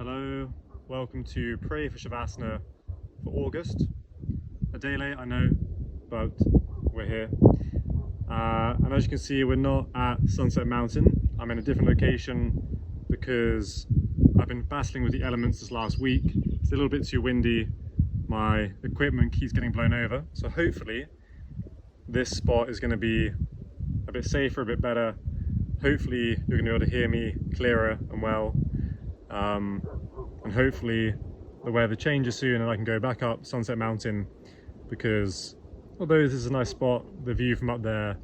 Hello, welcome to Pray for Savasana for August. A day late, I know, but we're here. And as you can see, we're not at Sunset Mountain. I'm in a different location because I've been battling with the elements this last week. It's a little bit too windy. My equipment keeps getting blown over. So hopefully this spot is going to be a bit safer, a bit better. Hopefully you're going to be able to hear me clearer and well. And hopefully the weather changes soon and I can go back up Sunset Mountain, because although this is a nice spot, the view from up there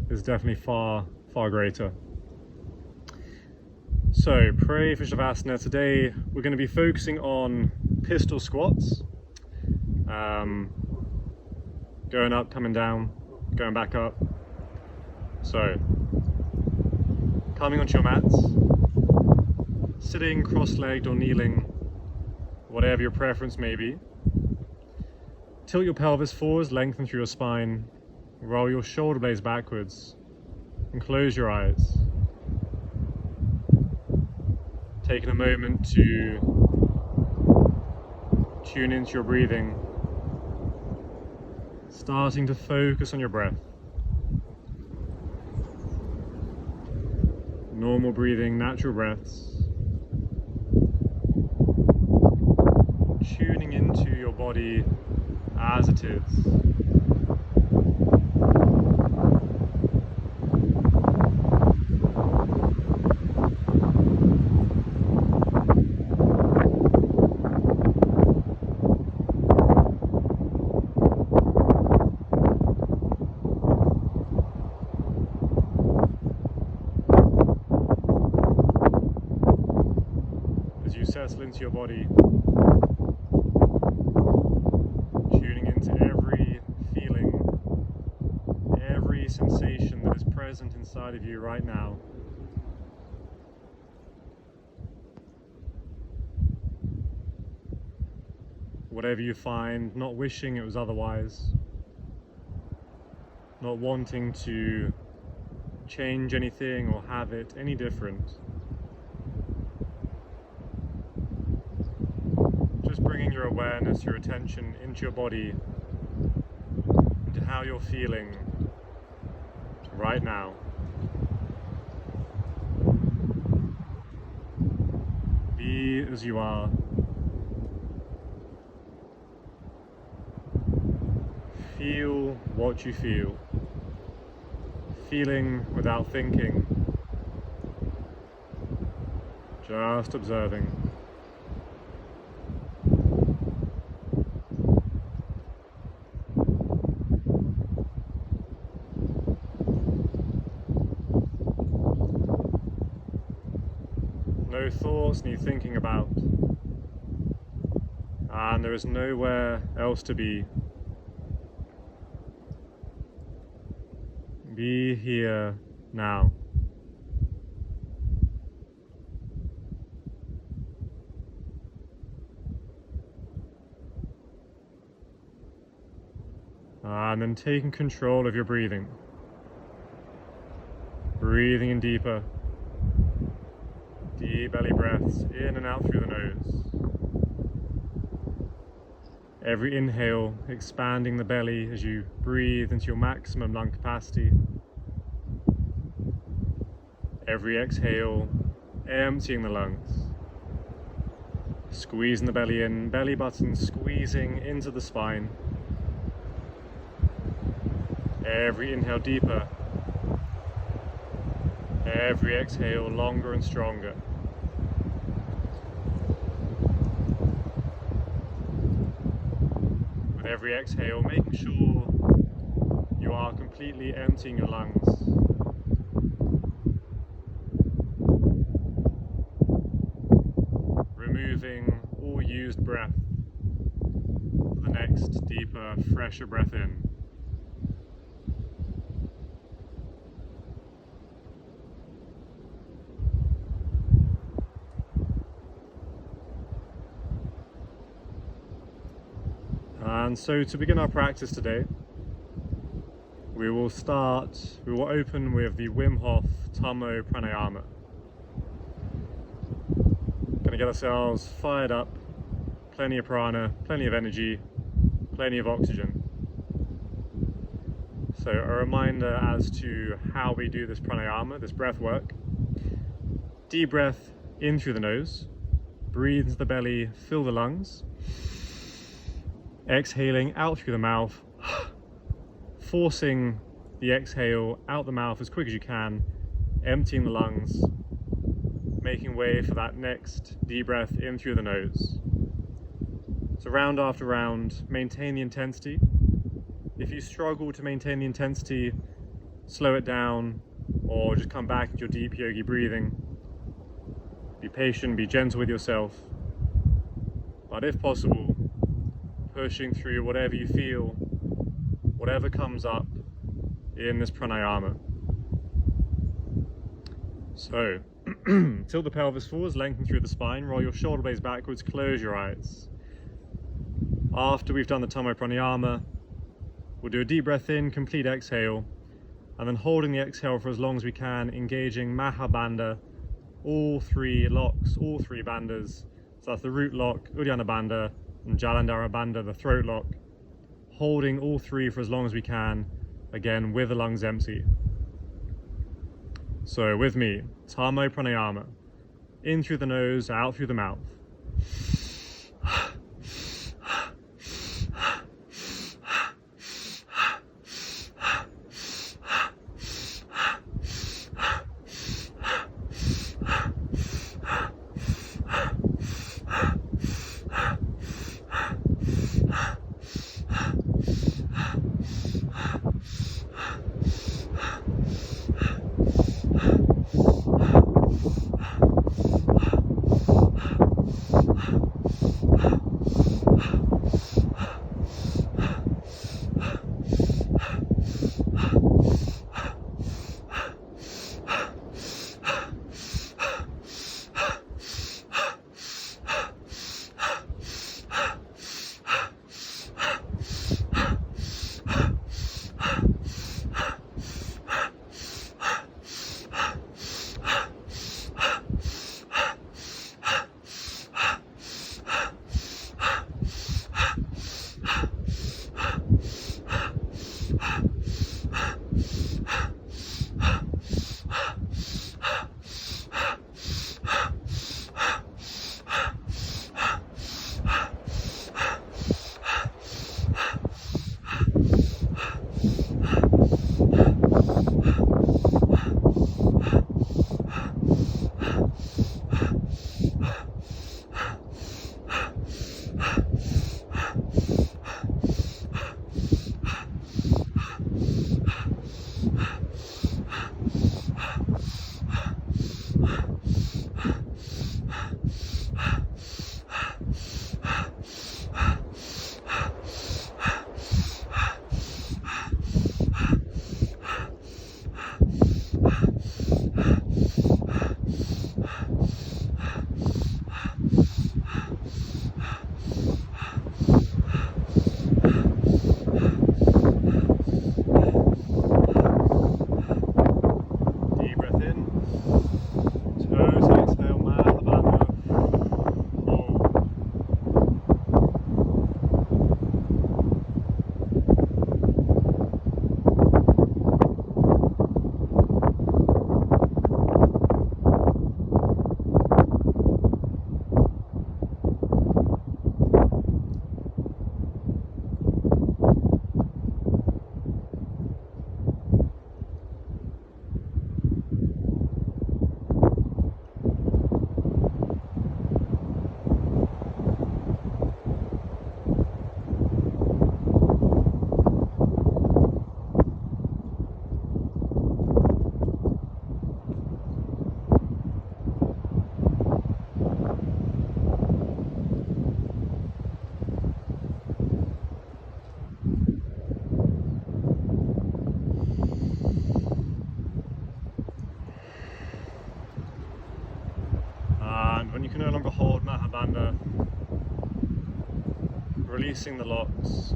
is definitely far greater. So pray for Savasana. Today we're going to be focusing on pistol squats, going up, coming down, going back up. So coming onto your mats, sitting cross-legged or kneeling, whatever your preference may be. Tilt your pelvis forwards, lengthen through your spine, roll your shoulder blades backwards, and close your eyes. Taking a moment to tune into your breathing, starting to focus on your breath. Normal breathing, natural breaths. Tuning into your body as it is. As you settle into your body, tuning into every feeling, every sensation that is present inside of you right now. Whatever you find, not wishing it was otherwise, not wanting to change anything or have it any different. Just bringing your awareness, your attention into your body, into how you're feeling right now. Be as you are. Feel what you feel. Feeling without thinking. Just observing. No thoughts need thinking about, and there is nowhere else to be. Be here now. And then taking control of your breathing. Breathing in deeper. Deep belly breaths in and out through the nose. Every inhale expanding the belly as you breathe into your maximum lung capacity. Every exhale emptying the lungs. Squeezing the belly in, belly button squeezing into the spine. Every inhale deeper. Every exhale longer and stronger. With every exhale, making sure you are completely emptying your lungs. Removing all used breath for the next deeper, fresher breath in. And so to begin our practice today, we will open with the Wim Hof Tummo Pranayama. Going Gonna get ourselves fired up, plenty of prana, plenty of energy, plenty of oxygen. So a reminder as to how we do this pranayama, this breath work. Deep breath in through the nose, breathe into the belly, fill the lungs. Exhaling out through the mouth, forcing the exhale out the mouth as quick as you can, emptying the lungs, making way for that next deep breath in through the nose. So round after round, maintain the intensity. If you struggle to maintain the intensity, slow it down or just come back into your deep yogi breathing. Be patient, be gentle with yourself, but if possible, pushing through whatever you feel, whatever comes up in this pranayama. So, tilt the pelvis forwards, lengthen through the spine, roll your shoulder blades backwards, close your eyes. After we've done the Tamo pranayama, we'll do a deep breath in, complete exhale, and then holding the exhale for as long as we can, engaging Mahabandha, all three locks, all three bandhas. So that's the root lock, Uddiyana Bandha, and Jalandhara Bandha, the throat lock. Holding all three for as long as we can, again with the lungs empty. So with me, Tamo pranayama, in through the nose, out through the mouth. When you can no longer hold Mahabandha, releasing the locks,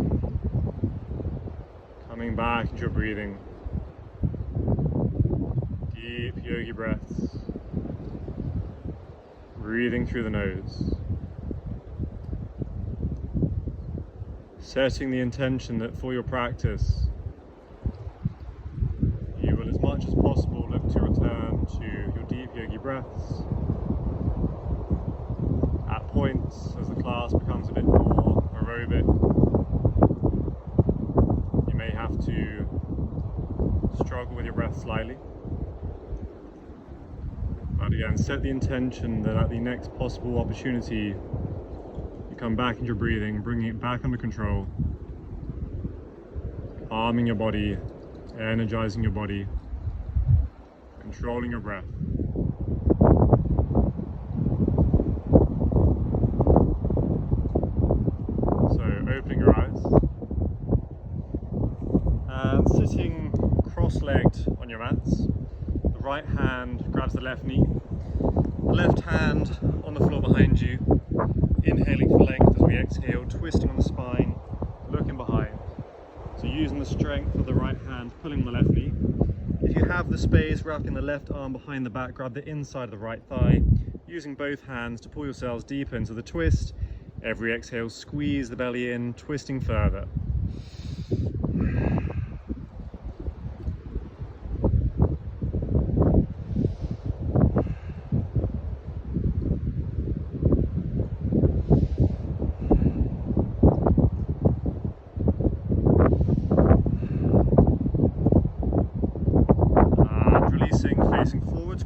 coming back into your breathing, deep yogi breaths, Breathing through the nose. Setting the intention that for your practice, you will as much as possible look to return to your deep yogi breaths. At points, as the class becomes a bit more aerobic, you may have to struggle with your breath slightly. But again, set the intention that at the next possible opportunity, you come back into your breathing, bringing it back under control, calming your body, energizing your body, controlling your breath. So opening your eyes and sitting cross-legged on your mats. The right hand grabs the left knee, the left hand on the floor behind you, inhaling for length as we exhale, twisting on the spine, looking behind. So using the strength of the right hand, pulling on the left knee. If you have the space, wrapping the left arm behind the back, grab the inside of the right thigh, using both hands to pull yourselves deeper into the twist. Every exhale, squeeze the belly in, twisting further.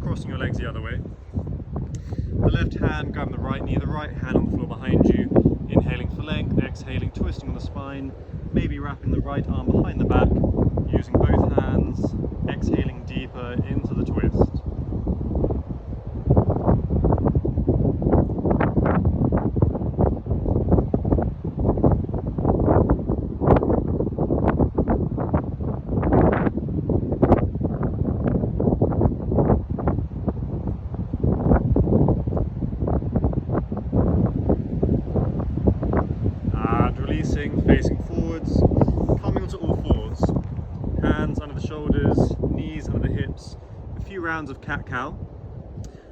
Crossing your legs the other way. The left hand grabbing the right knee, the right hand on the floor behind you, inhaling for length, exhaling, twisting on the spine, maybe wrapping the right arm behind the back, using both hands, exhaling deeper into the twist. Facing forwards, coming onto all fours, hands under the shoulders, knees under the hips, a few rounds of cat-cow.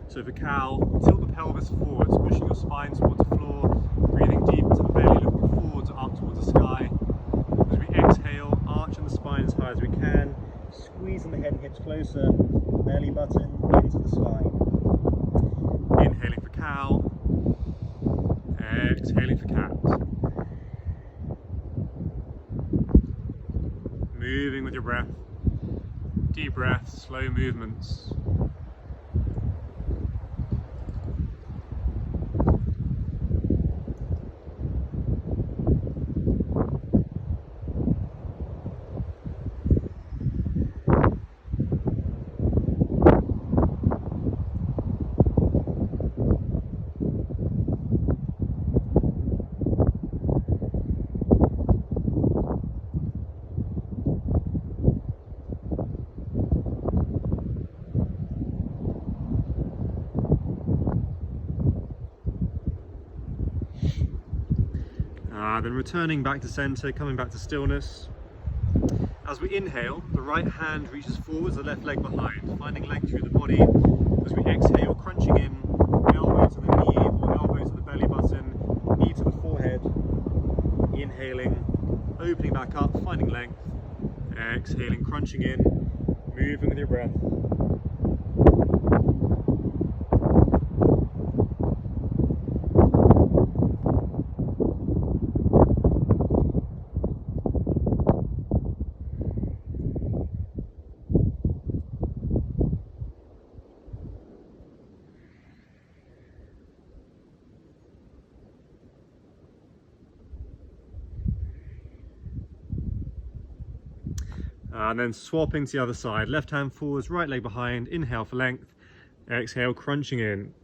So for cow, tilt the pelvis forwards, pushing your spine towards the floor, breathing deep into the belly, looking forwards up towards the sky. As we exhale, arching the spine as high as we can, squeezing the head and hips closer, belly button into the spine. Inhaling for cow, exhaling for cat. Moving with your breath, deep breaths, slow movements. Then returning back to center, coming back to stillness. As we inhale, the right hand reaches forwards, the left leg behind, finding length through the body. As we exhale, crunching in, elbow to the knee or elbow to the belly button, knee to the forehead. Inhaling, opening back up, finding length. Exhaling, crunching in, moving with your breath. And then swapping to the other side, left hand forwards, right leg behind, inhale for length, exhale, crunching in.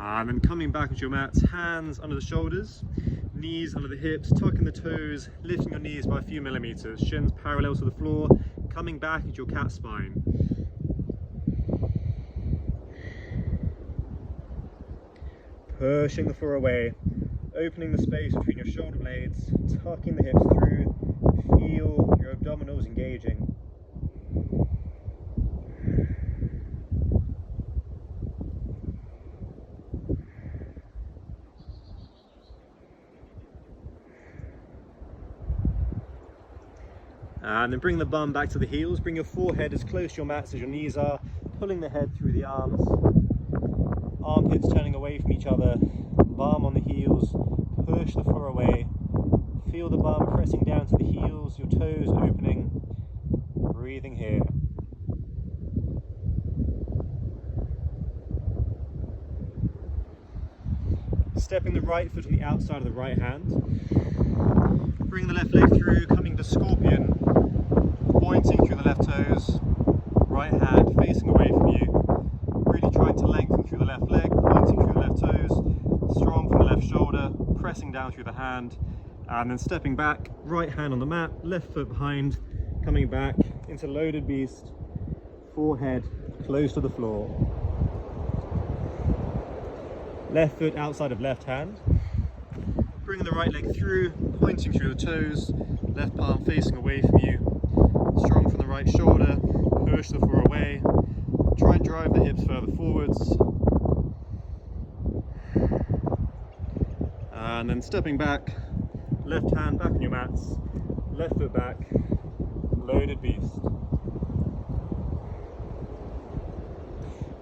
And then coming back onto your mats, hands under the shoulders, Knees under the hips, tucking the toes, lifting your knees by a few millimeters, shins parallel to the floor, coming back into your cat spine. Pushing the floor away, opening the space between your shoulder blades, tucking the hips through, feel your abdominals engaging. And then bring the bum back to the heels, bring your forehead as close to your mats as your knees are, pulling the head through the arms, armpits turning away from each other, bum on the heels, push the floor away, feel the bum pressing down to the heels, your toes opening, breathing here. Stepping the right foot on the outside of the right hand, bring the left leg through, coming to scorpion, pointing through the left toes, right hand facing away from you, really trying to lengthen through the left leg, pointing through the left toes, strong from the left shoulder, pressing down through the hand, and then stepping back, right hand on the mat, left foot behind, coming back into loaded beast, forehead close to the floor. Left foot outside of left hand, bringing the right leg through, pointing through the toes, left palm facing away from you, strong from the right shoulder, push the floor away, try and drive the hips further forwards, and then stepping back, left hand back on your mats, left foot back, loaded beast.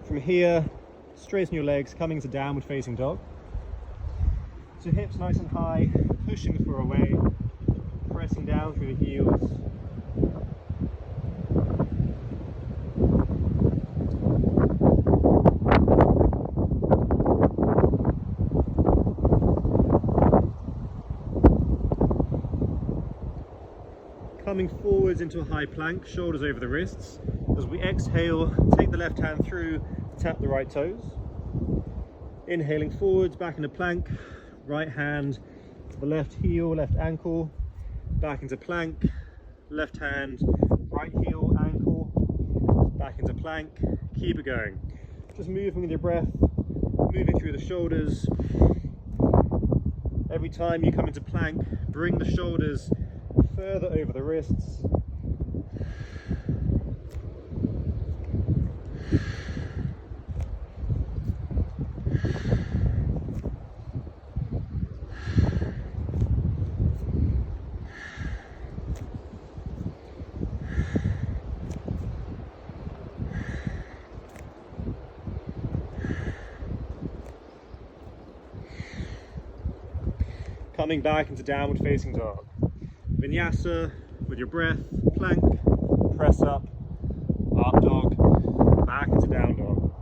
From here, straighten your legs, coming to downward facing dog. So hips nice and high, pushing the floor away, pressing down through the heels. Coming forwards into a high plank, shoulders over the wrists. As we exhale, take the left hand through, tap the right toes. Inhaling forwards, back into plank. Right hand to the left heel, left ankle, back into plank, left hand, right heel, ankle, back into plank. Keep it going. Just moving with your breath, moving through the shoulders. Every time you come into plank, bring the shoulders further over the wrists. Coming back into downward facing dog. Vinyasa with your breath, plank, press up dog, back into down dog.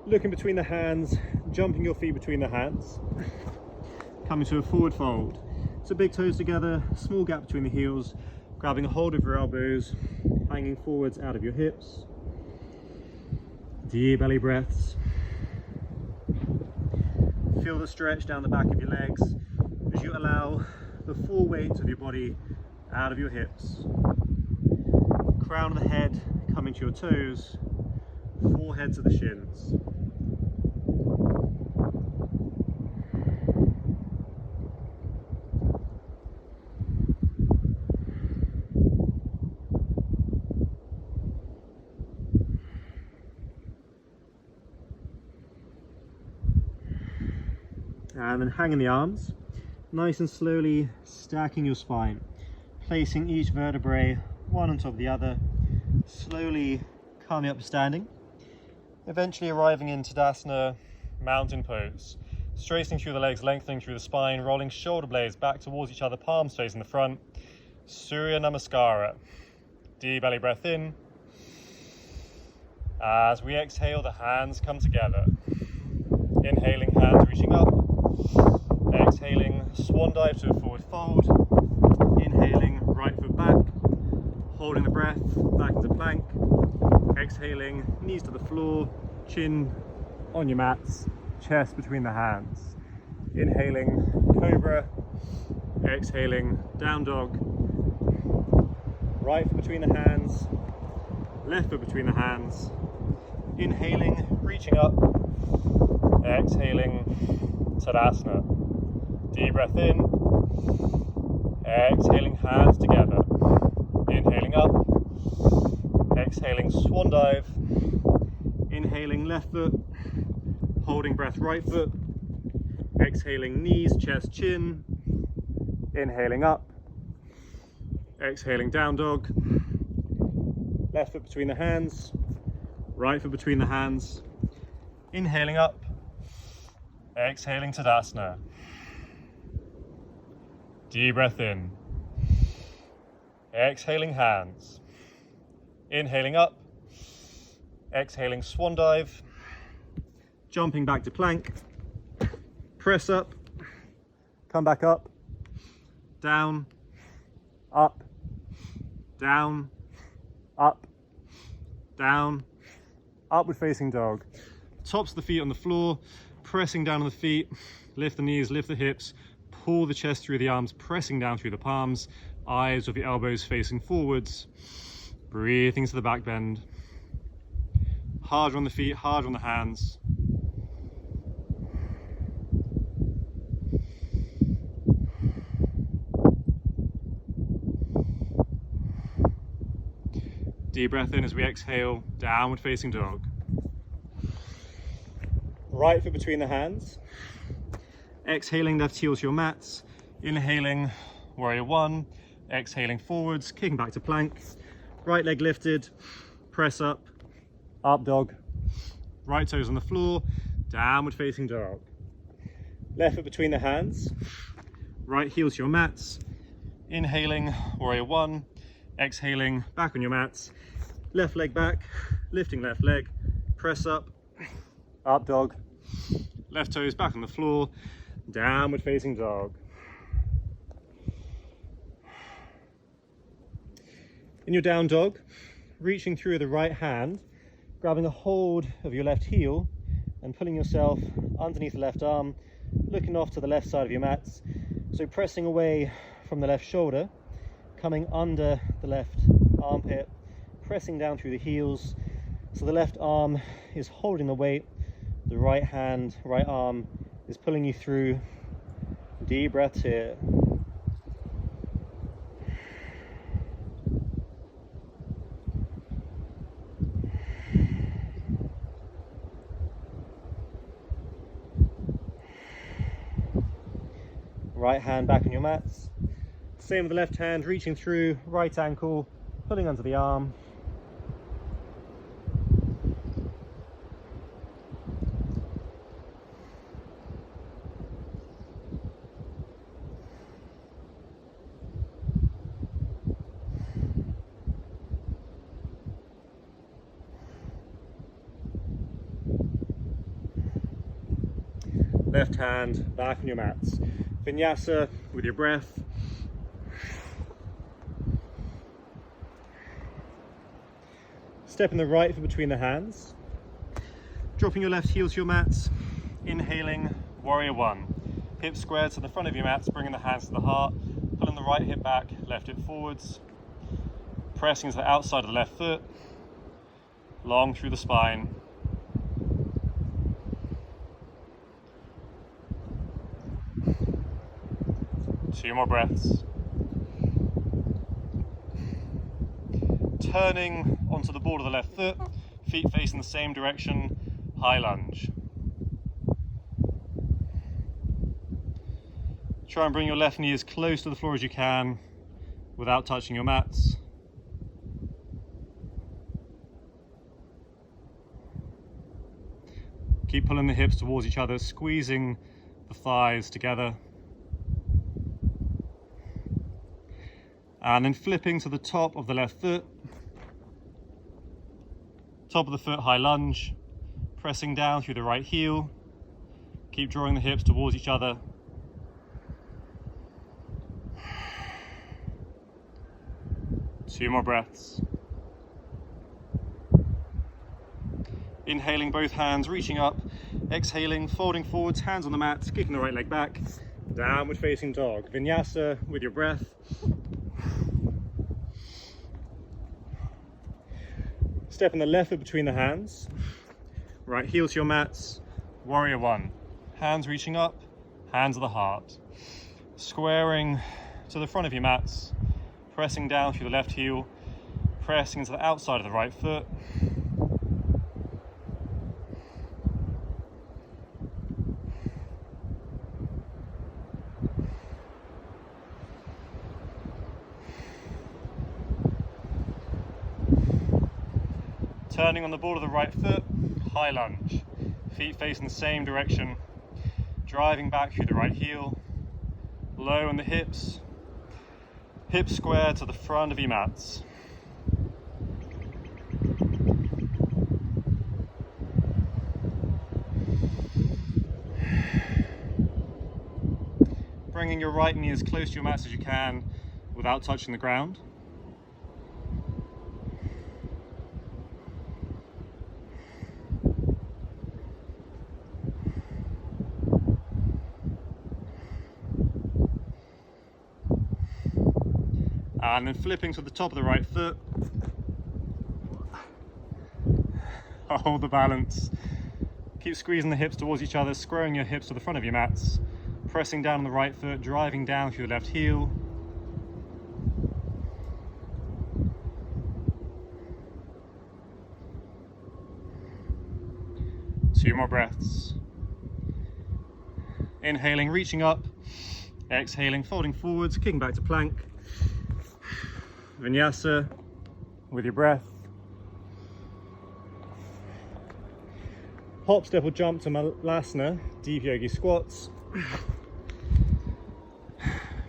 Looking between the hands, jumping your feet between the hands, coming to a forward fold. So big toes together, small gap between the heels, grabbing a hold of your elbows, hanging forwards out of your hips. Deep belly breaths. Feel the stretch down the back of your legs as you allow the full weight of your body out of your hips. Crown of the head coming to your toes, forehead to the shins. And then hanging the arms, nice and slowly stacking your spine, placing each vertebrae one on top of the other, slowly coming up to standing, eventually arriving in Tadasana mountain pose, straightening through the legs, lengthening through the spine, rolling shoulder blades back towards each other, palms facing the front, Surya Namaskara. Deep belly breath in. As we exhale, the hands come together. Inhaling, hands reaching up. Exhaling, swan dive to a forward fold. Inhaling, right foot back. Holding the breath, back into plank. Exhaling, knees to the floor, chin on your mats, chest between the hands. Inhaling cobra, exhaling down dog. Right foot between the hands, left foot between the hands. Inhaling, reaching up, exhaling Tadasana. Deep breath in, exhaling hands together. Inhaling up, exhaling swan dive. Inhaling left foot, holding breath right foot. Exhaling knees, chest, chin. Inhaling up, exhaling down dog. Left foot between the hands, right foot between the hands. Inhaling up, exhaling Tadasana. Deep breath in, exhaling hands. Inhaling up, exhaling swan dive. Jumping back to plank. Press up, come back up, down, up, down, up, down, upward facing dog. Tops of the feet on the floor, pressing down on the feet, lift the knees, lift the hips, pull the chest through the arms, pressing down through the palms, eyes with the elbows facing forwards, breathing to the back bend. Harder on the feet, harder on the hands. Deep breath in as we exhale, downward facing dog. Right foot between the hands. Exhaling, left heel to your mats. Inhaling, warrior one. Exhaling forwards, kicking back to plank. Right leg lifted, press up dog. Right toes on the floor, downward facing dog. Left foot between the hands. Right heel to your mats. Inhaling, warrior one. Exhaling, back on your mats. Left leg back, lifting left leg, press up dog. Left toes back on the floor, downward facing dog. In your down dog, reaching through the right hand, grabbing a hold of your left heel and pulling yourself underneath the left arm, looking off to the left side of your mats. So pressing away from the left shoulder, coming under the left armpit, pressing down through the heels. So the left arm is holding the weight, the right hand, right arm is pulling you through. Deep breaths here. Right hand back on your mats. Same with the left hand, reaching through, right ankle, pulling under the arm. Left hand back on your mats. Vinyasa with your breath. Stepping the right foot between the hands. Dropping your left heel to your mats. Inhaling, warrior one. Hips squared to the front of your mats, bringing the hands to the heart. Pulling the right hip back, left hip forwards. Pressing to the outside of the left foot. Long through the spine. Two more breaths. Turning onto the board of the left foot, feet facing the same direction, high lunge. Try and bring your left knee as close to the floor as you can without touching your mats. Keep pulling the hips towards each other, squeezing the thighs together. And then flipping to the top of the left foot. Top of the foot, high lunge. Pressing down through the right heel. Keep drawing the hips towards each other. Two more breaths. Inhaling both hands, reaching up. Exhaling, folding forwards, hands on the mat, kicking the right leg back, downward facing dog. Vinyasa with your breath. Step on the left foot between the hands, right heel to your mats, warrior one. Hands reaching up, hands at the heart. Squaring to the front of your mats, pressing down through the left heel, pressing into the outside of the right foot. Turning on the ball of the right foot, high lunge. Feet facing the same direction, driving back through the right heel, low on the hips, hips square to the front of your mats. Bringing your right knee as close to your mats as you can without touching the ground. And then flipping to the top of the right foot. Hold the balance. Keep squeezing the hips towards each other, squaring your hips to the front of your mats. Pressing down on the right foot, driving down through the left heel. Two more breaths. Inhaling, reaching up. Exhaling, folding forwards, kicking back to plank. Vinyasa with your breath. Hop, step or jump to Malasana, deep yogi squats.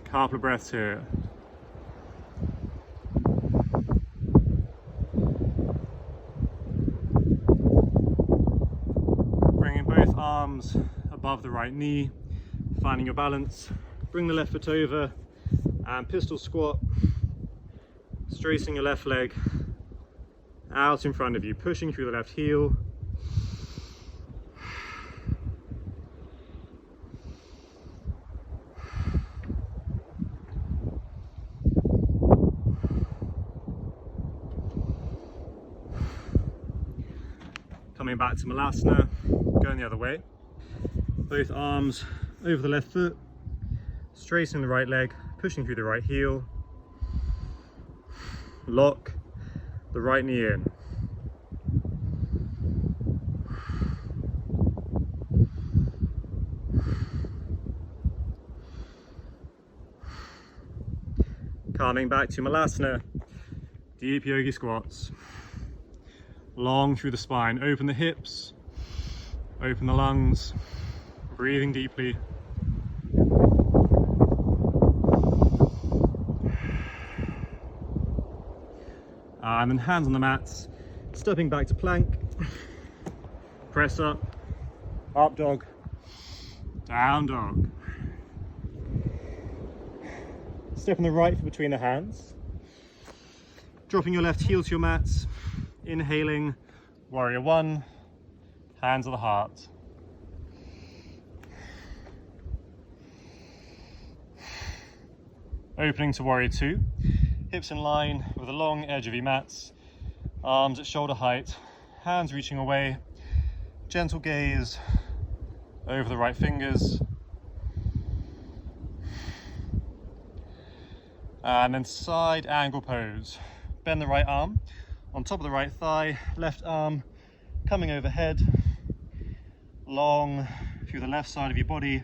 Couple of breaths here. Bringing both arms above the right knee, finding your balance. Bring the left foot over and pistol squat. Straightening your left leg out in front of you, pushing through the left heel. Coming back to Malasana, going the other way. Both arms over the left foot, straightening the right leg, pushing through the right heel. Lock the right knee in. Coming back to Malasana, deep yogi squats. Long through the spine, open the hips, open the lungs, breathing deeply. And then hands on the mats, stepping back to plank, press up dog, down dog. Step on the right foot between the hands, dropping your left heel to your mats, inhaling, warrior one, hands at the heart. Opening to warrior two. Hips in line with the long edge of your mats, arms at shoulder height, hands reaching away, gentle gaze over the right fingers, and then side angle pose. Bend the right arm on top of the right thigh, left arm coming overhead, long through the left side of your body.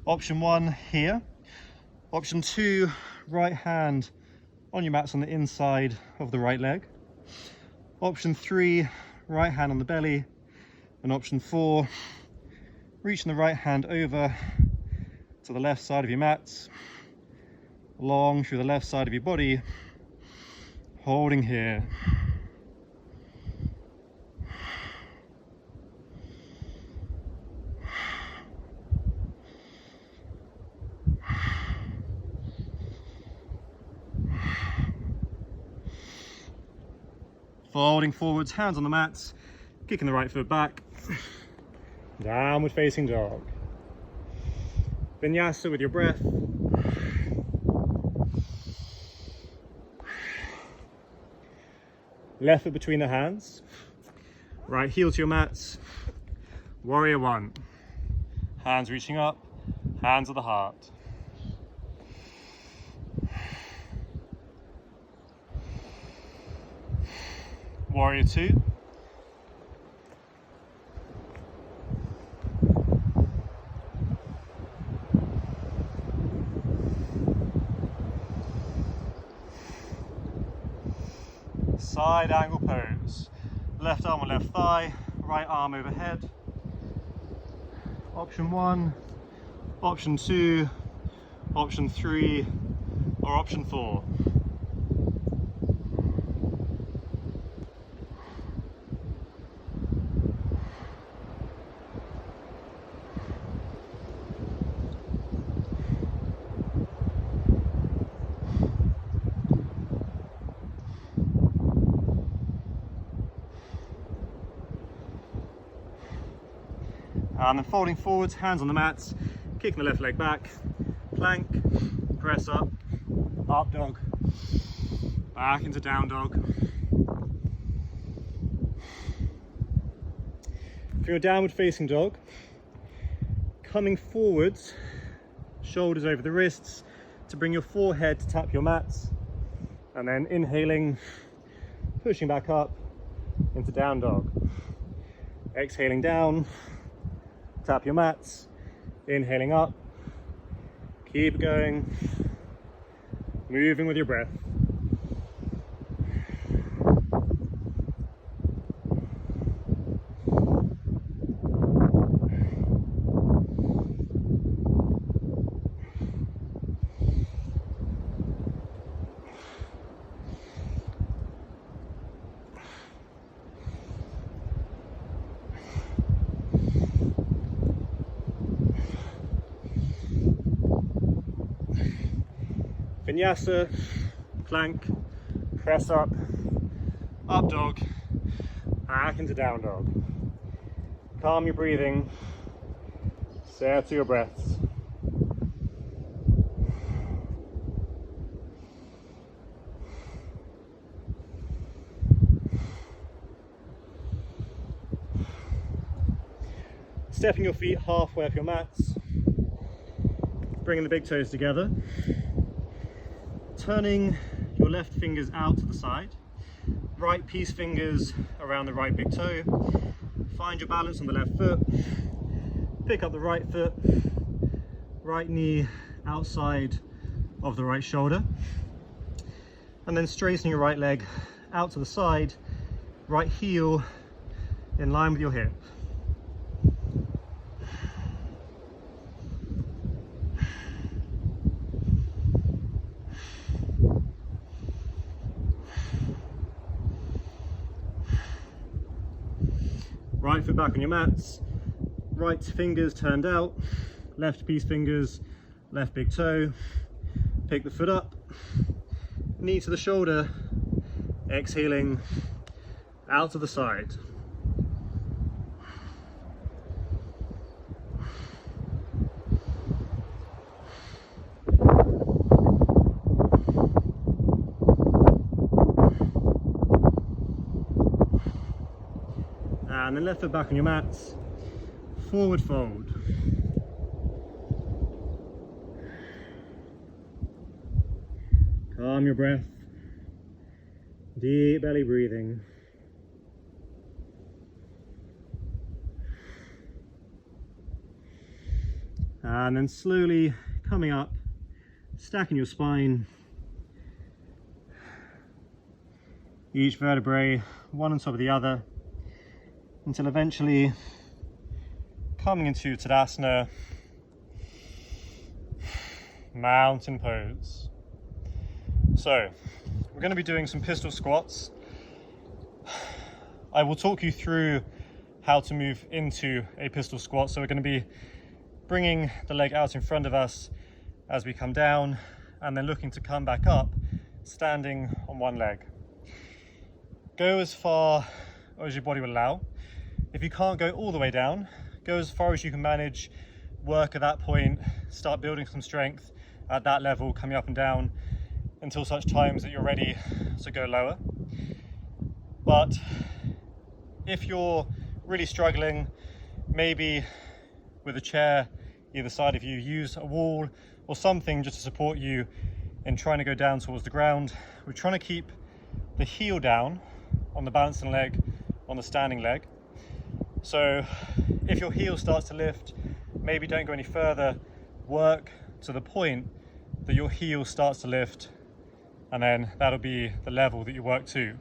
Option one here. Option two, right hand on your mats on the inside of the right leg. Option three, right hand on the belly. And option four, reaching the right hand over to the left side of your mats, long through the left side of your body, holding here. Folding forwards, hands on the mats, kicking the right foot back, Downward facing dog. Vinyasa with your breath. Left foot between the hands. Right heel to your mats. Warrior one. Hands reaching up, hands at the heart. Warrior two. Side angle pose. Left arm on left thigh, right arm overhead. Option one, option two, option three, or option four. And then folding forwards, hands on the mats, kicking the left leg back, plank, press up, up dog, back into down dog. For your downward facing dog, coming forwards, shoulders over the wrists to bring your forehead to tap your mats, and then inhaling, pushing back up into down dog. Exhaling down, tap your mats, inhaling up, keep going, moving with your breath. Vinyasa, plank, press up, up dog, back into down dog. Calm your breathing, settle your breaths. Stepping your feet halfway up your mats, bringing the big toes together. Turning your left fingers out to the side, right peace fingers around the right big toe. Find your balance on the left foot, pick up the right foot, right knee outside of the right shoulder, and then straighten your right leg out to the side, right heel in line with your hip. Right foot back on your mats, right fingers turned out, left peace fingers, left big toe, pick the foot up, knee to the shoulder, exhaling out to the side. And then left foot back on your mats, forward fold. Calm your breath, deep belly breathing. And then slowly coming up, stacking your spine. Each vertebrae, one on top of the other, until eventually coming into Tadasana, mountain pose. So we're going to be doing some pistol squats. I will talk you through how to move into a pistol squat. So we're going to be bringing the leg out in front of us as we come down, and then looking to come back up, standing on one leg. Go as far as your body will allow. If you can't go all the way down, go as far as you can manage, work at that point, start building some strength at that level, coming up and down until such times that you're ready to go lower. But if you're really struggling, maybe with a chair either side of you, use a wall or something just to support you in trying to go down towards the ground. We're trying to keep the heel down on the balancing leg, on the standing leg. So if your heel starts to lift, maybe don't go any further, work to the point that your heel starts to lift, and then that'll be the level that you work to.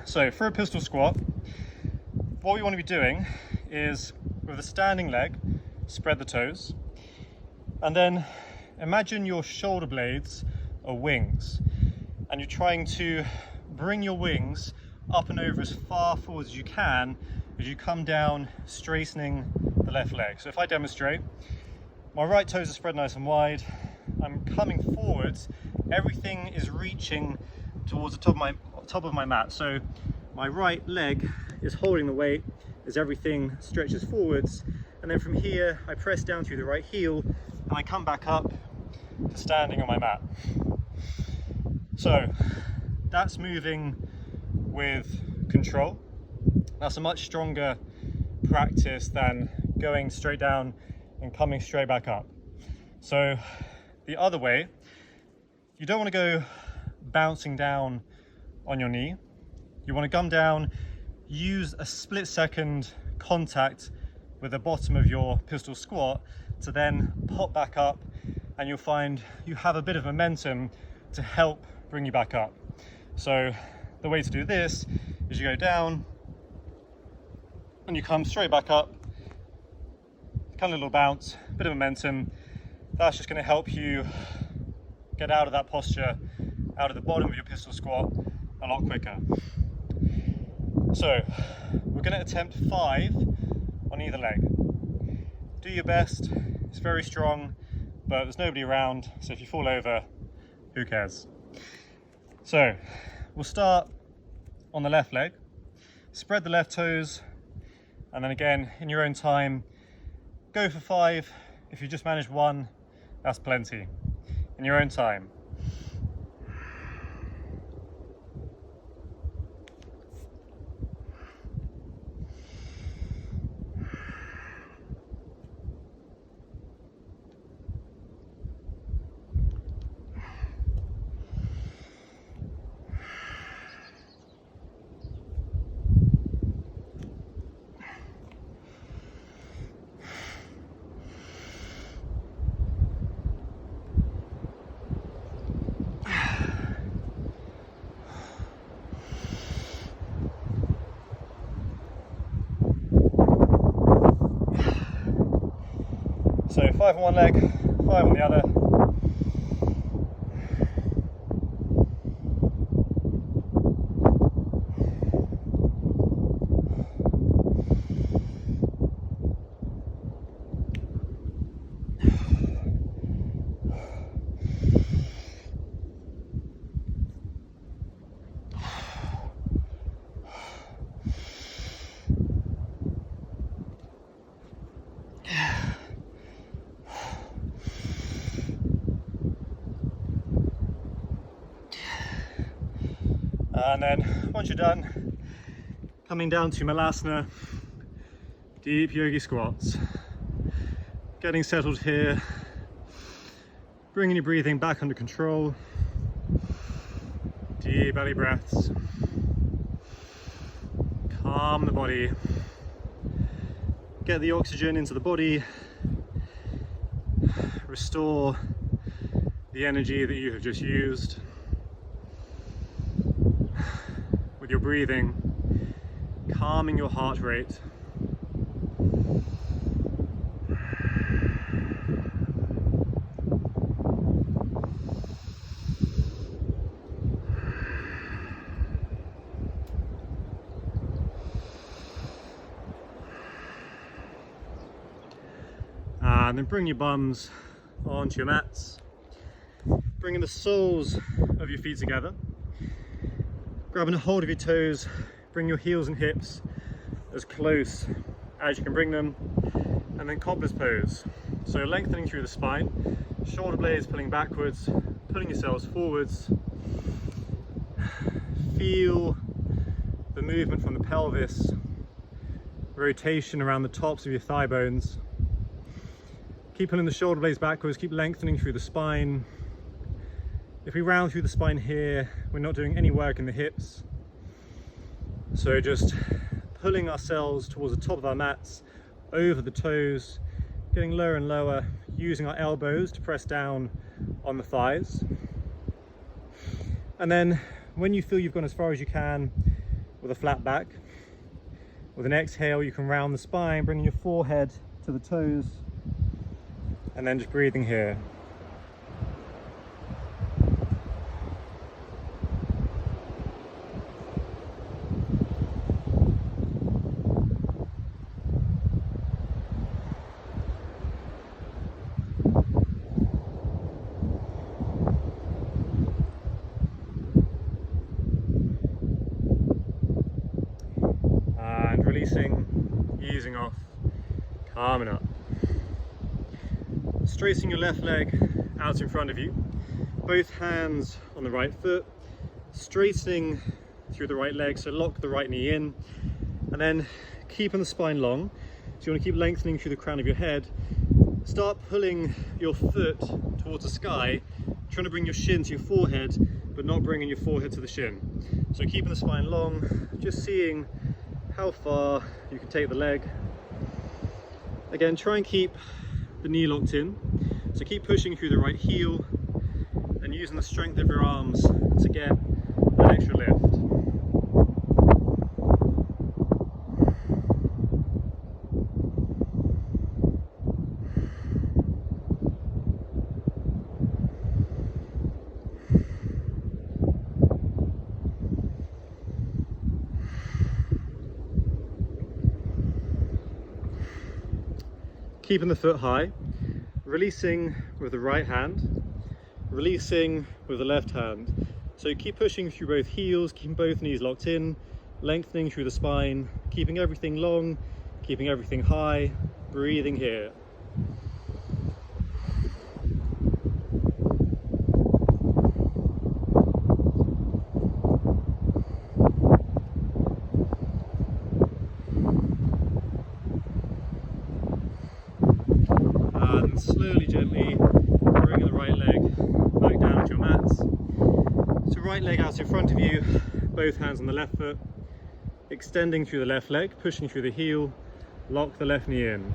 So for a pistol squat, what we want to be doing is, with the standing leg, spread the toes, and then imagine your shoulder blades are wings, and you're trying to bring your wings up and over as far forward as you can as you come down, straightening the left leg. So if I demonstrate, my right toes are spread nice and wide, I'm coming forwards, everything is reaching towards the top of my mat. So my right leg is holding the weight as everything stretches forwards, and then from here I press down through the right heel and I come back up to standing on my mat. So that's moving with control. That's a much stronger practice than going straight down and coming straight back up. So the other way, you don't want to go bouncing down on your knee. You want to come down, use a split second contact with the bottom of your pistol squat to then pop back up, and you'll find you have a bit of momentum to help bring you back up. So the way to do this is you go down and you come straight back up, kind of a little bounce, bit of momentum. That's just going to help you get out of that posture, out of the bottom of your pistol squat a lot quicker. So we're going to attempt 5 on either leg. Do your best. It's very strong, but there's nobody around, so if you fall over, who cares? So we'll start on the left leg, spread the left toes, and then again, in your own time, go for 5. If you just manage 1, that's plenty. In your own time. So 5 on one leg, 5 on the other. And then once you're done, coming down to Malasana, deep yogi squats. Getting settled here, bringing your breathing back under control. Deep belly breaths. Calm the body. Get the oxygen into the body. Restore the energy that you have just used. With your breathing, calming your heart rate. And then bring your bums onto your mats, bringing the soles of your feet together. Grabbing a hold of your toes, bring your heels and hips as close as you can bring them, and then cobbler's pose. So lengthening through the spine, shoulder blades pulling backwards, pulling yourselves forwards. Feel the movement from the pelvis, rotation around the tops of your thigh bones. Keep pulling the shoulder blades backwards, keep lengthening through the spine. If we round through the spine here, we're not doing any work in the hips. So just pulling ourselves towards the top of our mats, over the toes, getting lower and lower, using our elbows to press down on the thighs. And then when you feel you've gone as far as you can with a flat back, with an exhale you can round the spine, bringing your forehead to the toes, and then just breathing here. Releasing, easing off, calming up. Straightening your left leg out in front of you, both hands on the right foot, straightening through the right leg, so lock the right knee in, and then keeping the spine long. So you want to keep lengthening through the crown of your head. Start pulling your foot towards the sky, trying to bring your shin to your forehead, but not bringing your forehead to the shin. So keeping the spine long, just seeing how far you can take the leg. Again, try and keep the knee locked in. So keep pushing through the right heel and using the strength of your arms to get an extra lift. Keeping the foot high, releasing with the right hand, releasing with the left hand. So keep pushing through both heels, keeping both knees locked in, lengthening through the spine, keeping everything long, keeping everything high, breathing here. And slowly, gently bringing the right leg back down to your mats. So right leg out in front of you, both hands on the left foot, extending through the left leg, pushing through the heel, lock the left knee in.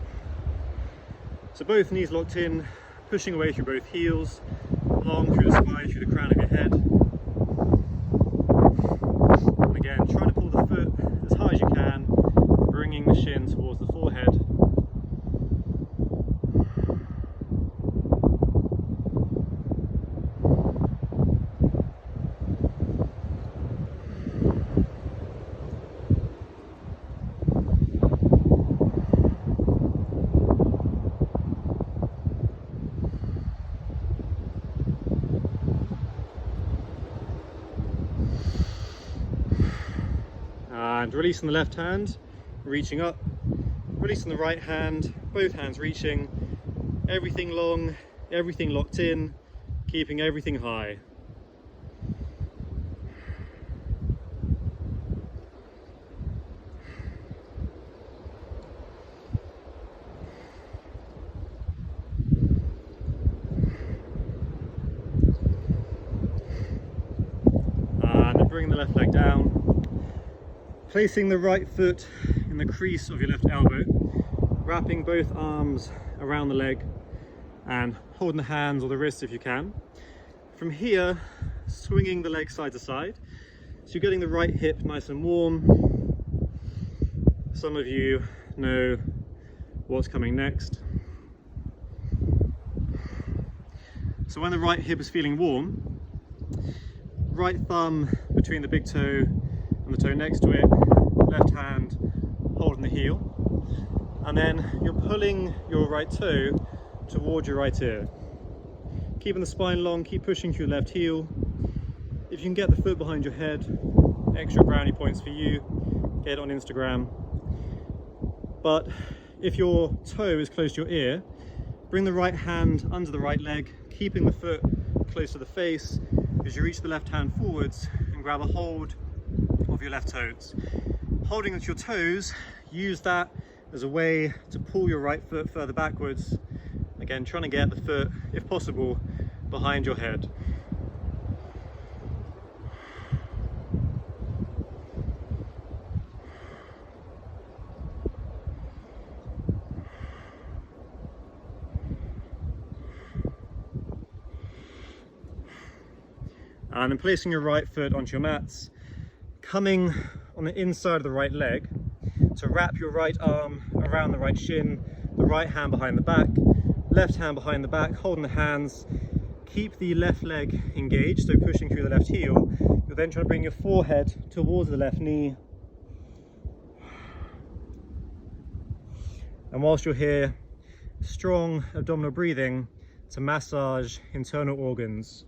So both knees locked in, pushing away through both heels, long through the spine, through the crown of your head. And again, try to pull the foot as high as you can, bringing the shin towards the forehead. And releasing the left hand, reaching up, releasing the right hand, both hands reaching, everything long, everything locked in, keeping everything high. And then bringing the left leg down. Placing the right foot in the crease of your left elbow, wrapping both arms around the leg and holding the hands or the wrists if you can. From here, swinging the leg side to side. So you're getting the right hip nice and warm. Some of you know what's coming next. So when the right hip is feeling warm, right thumb between the big toe and the toe next to it, left hand holding the heel, and then you're pulling your right toe towards your right ear. Keeping the spine long, keep pushing through the left heel. If you can get the foot behind your head, extra brownie points for you, get it on Instagram. But if your toe is close to your ear, bring the right hand under the right leg, keeping the foot close to the face as you reach the left hand forwards and grab a hold of your left toes. Holding onto your toes, use that as a way to pull your right foot further backwards. Again, trying to get the foot, if possible, behind your head. And then placing your right foot onto your mats, coming on the inside of the right leg to wrap your right arm around the right shin, the right hand behind the back, left hand behind the back, holding the hands. Keep the left leg engaged, so pushing through the left heel. You're then trying to bring your forehead towards the left knee. And whilst you're here, strong abdominal breathing to massage internal organs.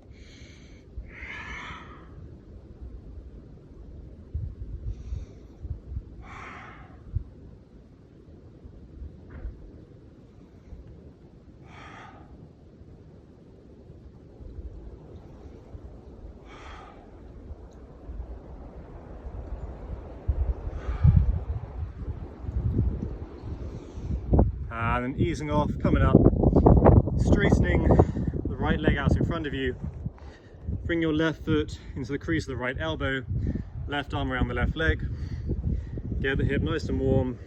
And then easing off, coming up, straightening the right leg out in front of you. Bring your left foot into the crease of the right elbow, left arm around the left leg. Get the hip nice and warm.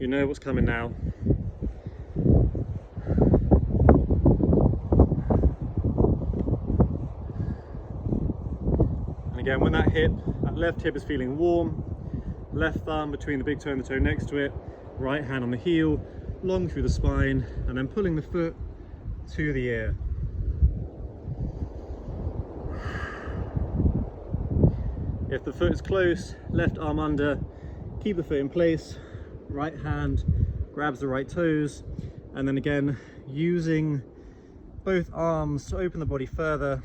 You know what's coming now. And again, when that left hip is feeling warm, left thumb between the big toe and the toe next to it, right hand on the heel, long through the spine, and then pulling the foot to the ear. If the foot is close, left arm under, keep the foot in place, right hand grabs the right toes, and then again, using both arms to open the body further,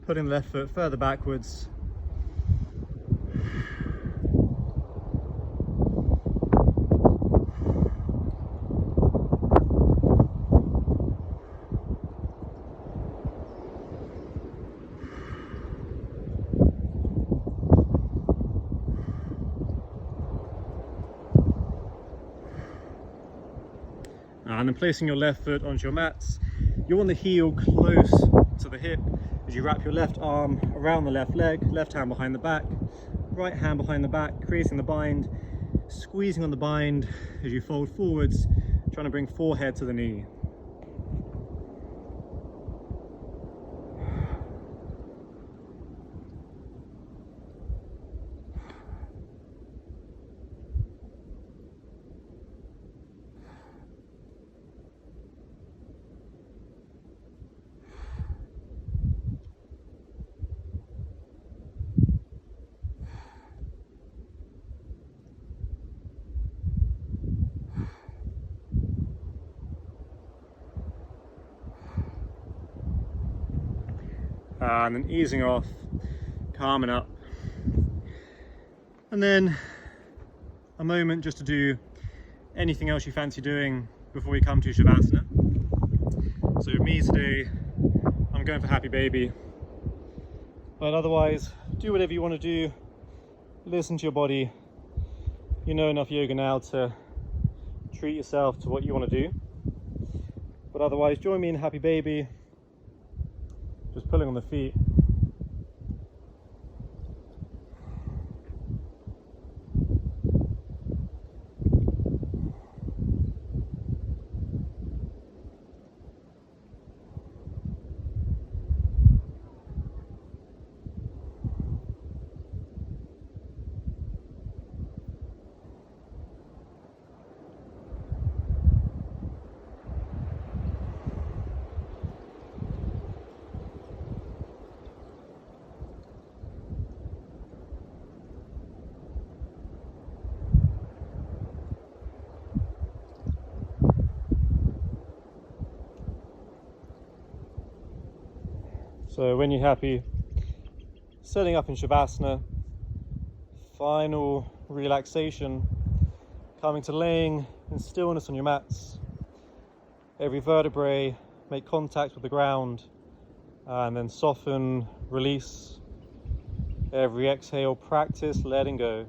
putting the left foot further backwards. And then placing your left foot onto your mats, you want the heel close to the hip as you wrap your left arm around the left leg, left hand behind the back, right hand behind the back, creating the bind, squeezing on the bind as you fold forwards, trying to bring forehead to the knee. And then easing off, calming up, and then a moment just to do anything else you fancy doing before we come to Savasana. So with me today, I'm going for happy baby, but otherwise do whatever you want to do, listen to your body. You know enough yoga now to treat yourself to what you want to do, but otherwise join me in happy baby, just pulling on the feet. So when you're happy, setting up in Savasana, final relaxation, Coming to laying in stillness on your mats. Every vertebrae make contact with the ground and then soften, release. Every exhale, practice letting go.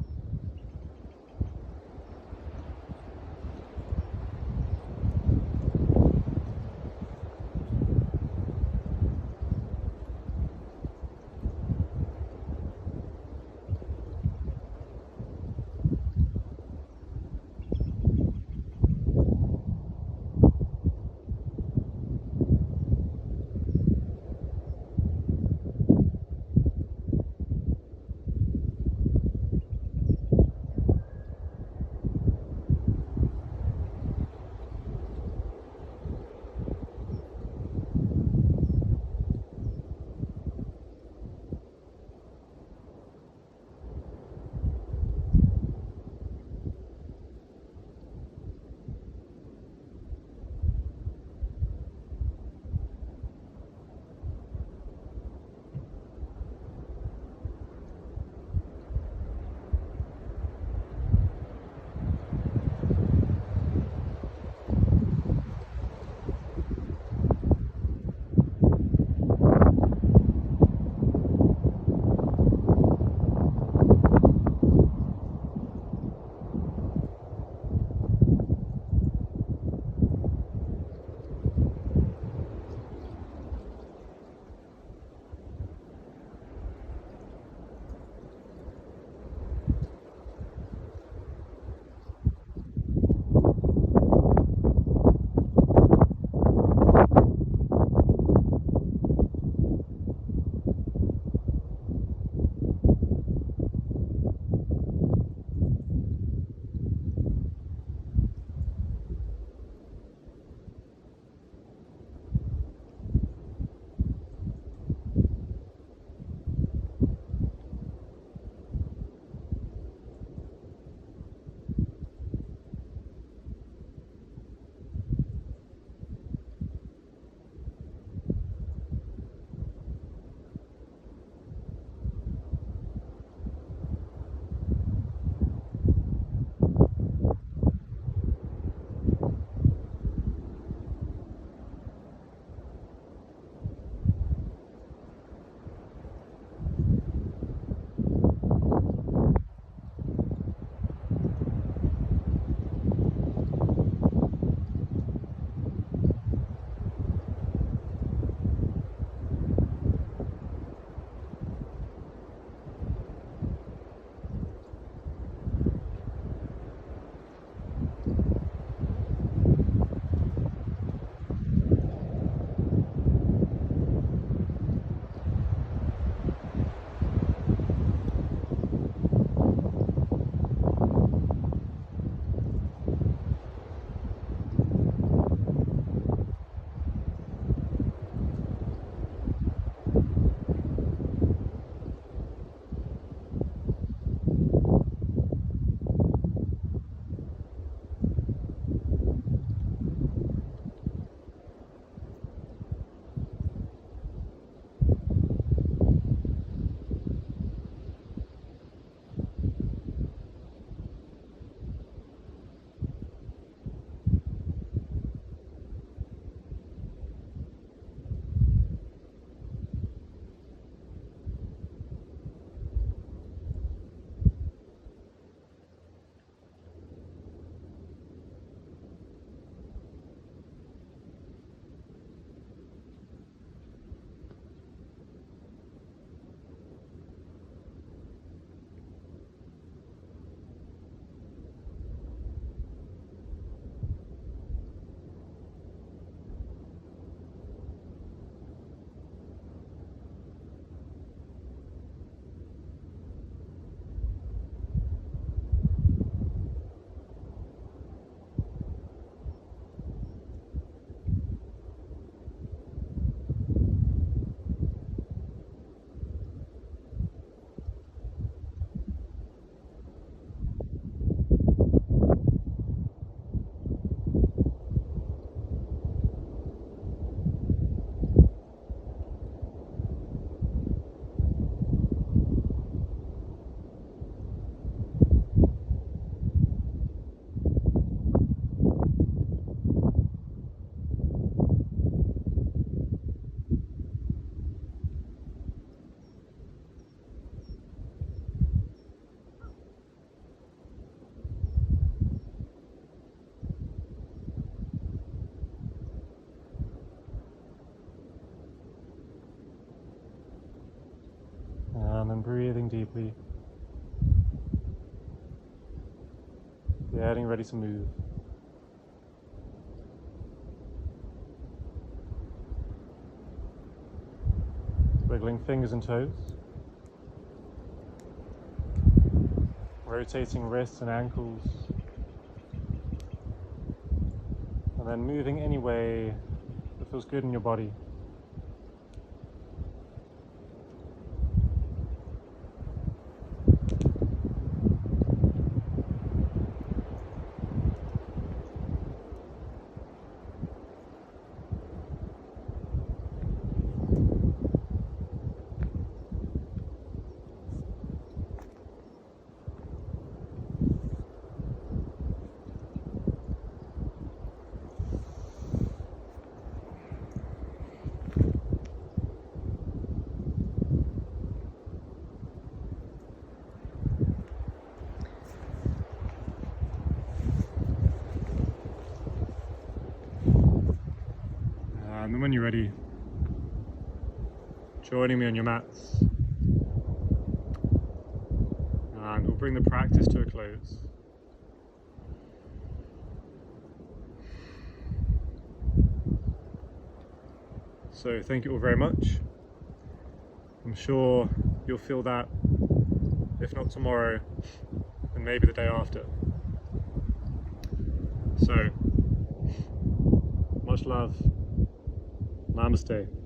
deeply. Getting ready to move. Wiggling fingers and toes. Rotating wrists and ankles. And then moving any way that feels good in your body. And then when you're ready, joining me on your mats, and we'll bring the practice to a close. So thank you all very much. I'm sure you'll feel that, if not tomorrow, then maybe the day after. So, much love. Namaste.